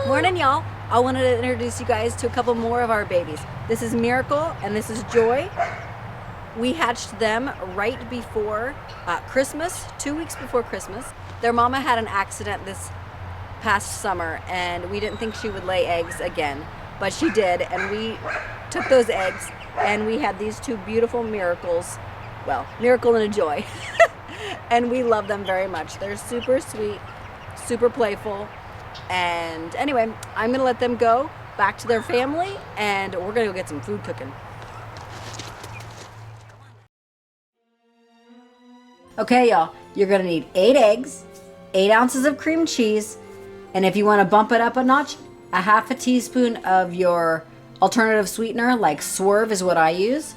Morning, y'all. I wanted to introduce you guys to a couple more of our babies. This is Miracle and this is Joy. We hatched them right before Christmas, 2 weeks before Christmas. Their mama had an accident this past summer and we didn't think she would lay eggs again, but she did, and we took those eggs and we had these two beautiful miracles. Well, Miracle and a Joy. And we love them very much. They're super sweet, super playful. And anyway, I'm gonna let them go back to their family and we're gonna go get some food cooking. Okay, y'all, you're gonna need 8 eggs, 8 ounces of cream cheese, and if you wanna bump it up a notch, a half a teaspoon of your alternative sweetener, like Swerve is what I use,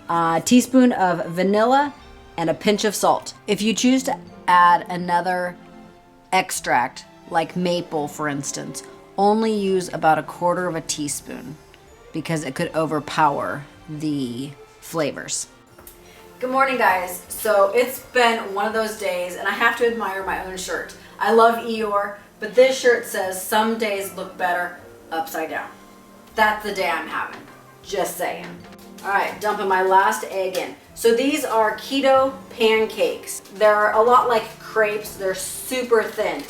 a teaspoon of vanilla, and a pinch of salt. If you choose to add another extract, like maple for instance, only use about 1/4 of a teaspoon because it could overpower the flavors. Good morning, guys. So it's been one of those days and I have to admire my own shirt. I love Eeyore, but this shirt says some days look better upside down. That's the day I'm having, just saying. All right, dumping my last egg in. So these are Keto Pancakes. They're a lot like crepes. They're super thin.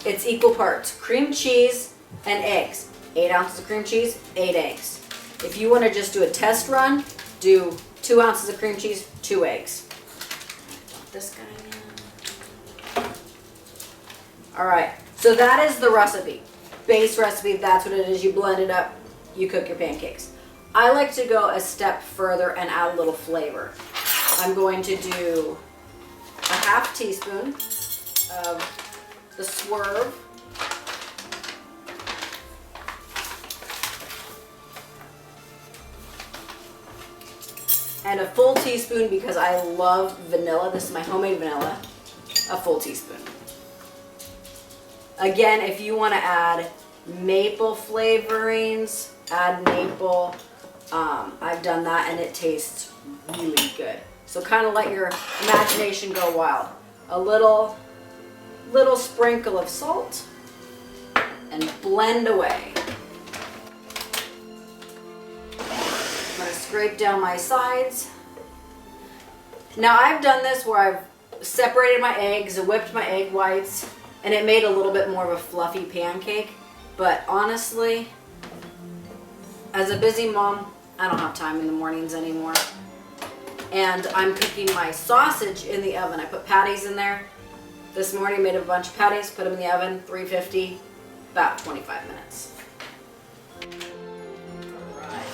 It's equal parts cream cheese and eggs. 8 ounces of cream cheese, 8 eggs. If you want to just do a test run, do 2 ounces of cream cheese, 2 eggs. Dump this guy in. All right, so that is the recipe. Base recipe, that's what it is. You blend it up, you cook your pancakes. I like to go a step further and add a little flavor. I'm going to do a half teaspoon of the Swerve, and a full teaspoon, because I love vanilla, this is my homemade vanilla, a full teaspoon. Again, if you want to add maple flavorings, add maple. I've done that and it tastes really good. So kind of let your imagination go wild. A little sprinkle of salt and blend away. I'm going to scrape down my sides. Now I've done this where I've separated my eggs, whipped my egg whites, and it made a little bit more of a fluffy pancake. But honestly, as a busy mom, I don't have time in the mornings anymore. And I'm cooking my sausage in the oven. I put patties in there. This morning made a bunch of patties, put them in the oven, 350, about 25 minutes. Alright.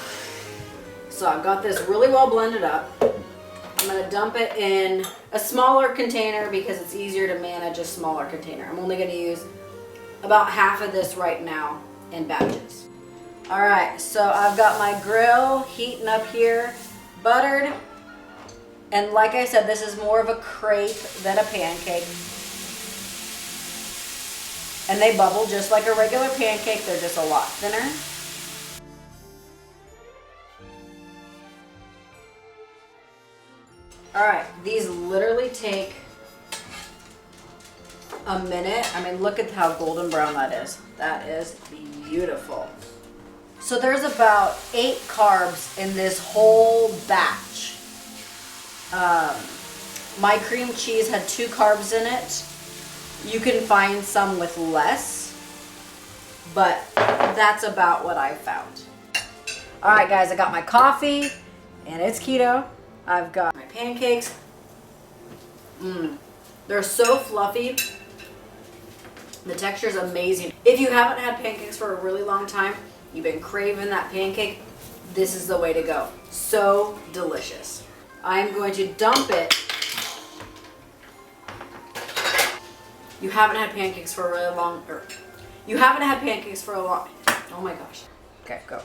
So I've got this really well blended up. I'm going to dump it in a smaller container because it's easier to manage a smaller container. I'm only going to use about half of this right now in batches. Alright, so I've got my grill heating up here, buttered, and like I said, this is more of a crepe than a pancake. And they bubble just like a regular pancake, they're just a lot thinner. Alright, these literally take a minute. I mean, look at how golden brown that is. That is beautiful. So there's about 8 carbs in this whole batch. My cream cheese had 2 carbs in it. You can find some with less, but that's about what I found. All right, guys, I got my coffee, and it's keto. I've got my pancakes. They're so fluffy. The texture is amazing. If you haven't had pancakes for a really long time, you've been craving that pancake, this is the way to go. So delicious. I'm going to dump it. You haven't had pancakes for a really long, you haven't had pancakes for a long, oh my gosh. Okay, go.